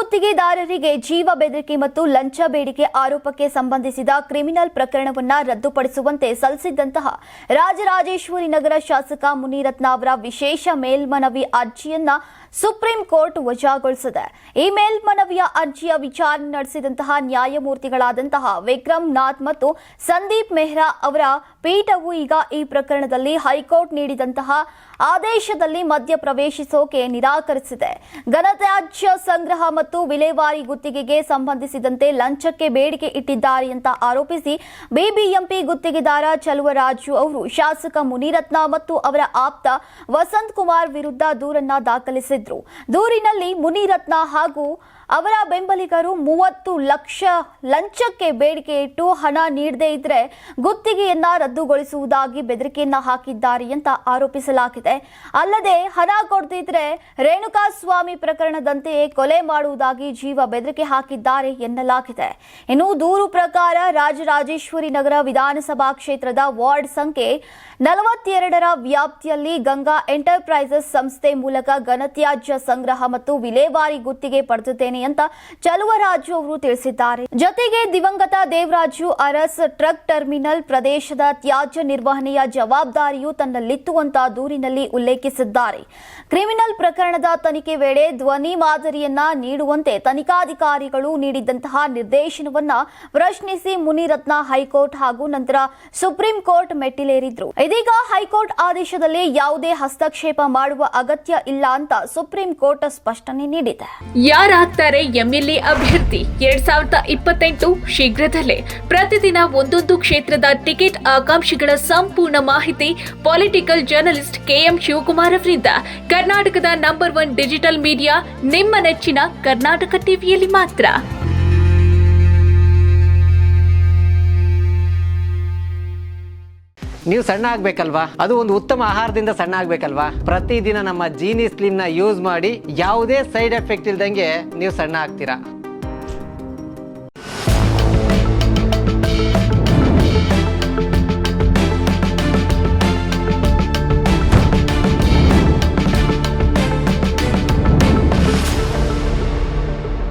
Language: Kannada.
ಗುತ್ತಿಗೆದಾರರಿಗೆ ಜೀವ ಬೆದರಿಕೆ ಮತ್ತು ಲಂಚ ಬೇಡಿಕೆ ಆರೋಪಕ್ಕೆ ಸಂಬಂಧಿಸಿದ ಕ್ರಿಮಿನಲ್ ಪ್ರಕರಣವನ್ನು ರದ್ದುಪಡಿಸುವಂತೆ ಸಲ್ಲಿಸಿದ್ದಂತಹ ರಾಜರಾಜೇಶ್ವರಿ ನಗರ ಶಾಸಕ ಮುನಿರತ್ನ ಅವರ ವಿಶೇಷ ಮೇಲ್ಮನವಿ ಅರ್ಜಿಯನ್ನ ಸುಪ್ರೀಂ ಕೋರ್ಟ್ ವಜಾಗೊಳಿಸಿದೆ. ಈ ಮೇಲ್ಮನವಿಯ ಅರ್ಜಿಯ ವಿಚಾರಣೆ ನಡೆಸಿದಂತಹ ನ್ಯಾಯಮೂರ್ತಿಗಳಾದಂತಹ ವಿಕ್ರಮ್ ನಾಥ್ ಮತ್ತು ಸಂದೀಪ್ ಮೆಹ್ರಾ ಅವರ ಪೀಠವು ಈಗ ಈ ಪ್ರಕರಣದಲ್ಲಿ ಹೈಕೋರ್ಟ್ ನೀಡಿದಂತಹ ಆದೇಶದಲ್ಲಿ ಮಧ್ಯ ಪ್ರವೇಶಿಸೋಕೆ ನಿರಾಕರಿಸಿದೆ. ಘನತ್ಯಾಜ್ಯ ಸಂಗ್ರಹ ಮತ್ತು ವಿಲೇವಾರಿ ಗುತ್ತಿಗೆಗೆ ಸಂಬಂಧಿಸಿದಂತೆ ಲಂಚಕ್ಕೆ ಬೇಡಿಕೆ ಇಟ್ಟಿದ್ದಾರೆ ಅಂತ ಆರೋಪಿಸಿ ಬಿಬಿಎಂಪಿ ಗುತ್ತಿಗೆದಾರ ಚಲುವರಾಜು ಅವರು ಶಾಸಕ ಮುನಿರತ್ನ ಮತ್ತು ಅವರ ಆಪ್ತ ವಸಂತ್ ಕುಮಾರ್ ವಿರುದ್ಧ ದೂರನ್ನ ದಾಖಲಿಸಿದ್ರು. ದೂರಿನಲ್ಲಿ ಮುನಿರತ್ನ ಹಾಗೂ ಅವರ ಬೆಂಬಲಿಗರು 30 ಲಕ್ಷ ಲಂಚಕ್ಕೆ ಬೇಡಿಕೆ ಇಟ್ಟು ಹಣ ನೀಡದೇ ಇದ್ರೆ ಗುತ್ತಿಗೆಯನ್ನ ರದ್ದುಗೊಳಿಸುವುದಾಗಿ ಬೆದರಿಕೆಯನ್ನ ಹಾಕಿದ್ದಾರೆ ಅಂತ ಆರೋಪಿಸಲಾಗಿದೆ. ಅಲ್ಲದೆ ಹಣ ಕೊಡದಿದ್ರೆ ರೇಣುಕಾಸ್ವಾಮಿ ಪ್ರಕರಣದಂತೆಯೇ ಕೊಲೆ ಮಾಡುವುದಾಗಿ ಜೀವ ಬೆದರಿಕೆ ಹಾಕಿದ್ದಾರೆ ಎನ್ನಲಾಗಿದೆ. ಇನ್ನು ದೂರು ಪ್ರಕಾರ ರಾಜರಾಜೇಶ್ವರಿ ನಗರ ವಿಧಾನಸಭಾ ಕ್ಷೇತ್ರದ ವಾರ್ಡ್ ಸಂಖ್ಯೆ 42ರ ವ್ಯಾಪ್ತಿಯಲ್ಲಿ ಗಂಗಾ ಎಂಟರ್ಪ್ರೈಸಸ್ ಸಂಸ್ಥೆ ಮೂಲಕ ಘನತ್ಯಾಜ್ಯ ಸಂಗ್ರಹ ಮತ್ತು ವಿಲೇವಾರಿ ಗುತ್ತಿಗೆ ಪಡೆದಿದ್ದೇನೆ ಅಂತ ಚಲುವರಾಜು ಅವರು ತಿಳಿಸಿದ್ದಾರೆ. ಜೊತೆಗೆ ದಿವಂಗತ ದೇವರಾಜು ಅರಸ್ ಟ್ರಕ್ ಟರ್ಮಿನಲ್ ಪ್ರದೇಶದ ತ್ಯಾಜ್ಯ ನಿರ್ವಹಣೆಯ ಜವಾಬ್ದಾರಿಯು ತನ್ನಲ್ಲಿತ್ತು ಅಂತ ದೂರಿನಲ್ಲಿ ಉಲ್ಲೇಖಿಸಿದ್ದಾರೆ. ಕ್ರಿಮಿನಲ್ ಪ್ರಕರಣದ ತನಿಖೆ ವೇಳೆ ಧ್ವನಿ ಮಾದರಿಯನ್ನ ನೀಡುವಂತೆ ತನಿಖಾಧಿಕಾರಿಗಳು ನೀಡಿದಂತಹ ನಿರ್ದೇಶನವನ್ನ ಪ್ರಶ್ನಿಸಿ ಮುನಿರತ್ನ ಹೈಕೋರ್ಟ್ ಹಾಗೂ ನಂತರ ಸುಪ್ರೀಂ ಕೋರ್ಟ್ ಮೆಟ್ಟಿಲೇರಿದ್ರು. ಇದೀಗ ಹೈಕೋರ್ಟ್ ಆದೇಶದಲ್ಲಿ ಯಾವುದೇ ಹಸ್ತಕ್ಷೇಪ ಮಾಡುವ ಅಗತ್ಯ ಇಲ್ಲ ಅಂತ ಸುಪ್ರೀಂ ಕೋರ್ಟ್ ಸ್ಪಷ್ಟನೆ ನೀಡಿದೆ. ಯಾರಾಗ್ತಾರೆ ಎಂಎಲ್ಎ ಅಭ್ಯರ್ಥಿ 2028 ಶೀಘ್ರದಲ್ಲೇ. ಪ್ರತಿದಿನ ಒಂದೊಂದು ಕ್ಷೇತ್ರದ ಟಿಕೆಟ್ ಆಕಾಂಕ್ಷಿಗಳ ಸಂಪೂರ್ಣ ಮಾಹಿತಿ ಪೊಲಿಟಿಕಲ್ ಜರ್ನಲಿಸ್ಟ್ ಕೆಎಂ ಶಿವಕುಮಾರ್ ಅವರಿಂದ. ಕರ್ನಾಟಕದ ನಂಬರ್ 1 ಡಿಜಿಟಲ್ ಮೀಡಿಯಾ ನಿಮ್ಮ ನೆಚ್ಚಿನ ಕರ್ನಾಟಕ ಟಿವಿಯಲ್ಲಿ ಮಾತ್ರ. ನೀವು ಸಣ್ಣ ಆಗ್ಬೇಕಲ್ವಾ? ಅದು ಒಂದು ಉತ್ತಮ ಆಹಾರದಿಂದ ಸಣ್ಣ ಆಗ್ಬೇಕಲ್ವಾ? ಪ್ರತಿದಿನ ನಮ್ಮ ಜೀನಿ ಸ್ಲಿಮ್ ನ ಯೂಸ್ ಮಾಡಿ ಯಾವುದೇ ಸೈಡ್ ಎಫೆಕ್ಟ್ ಇಲ್ದಂಗೆ ನೀವು ಸಣ್ಣ ಆಗ್ತೀರಾ.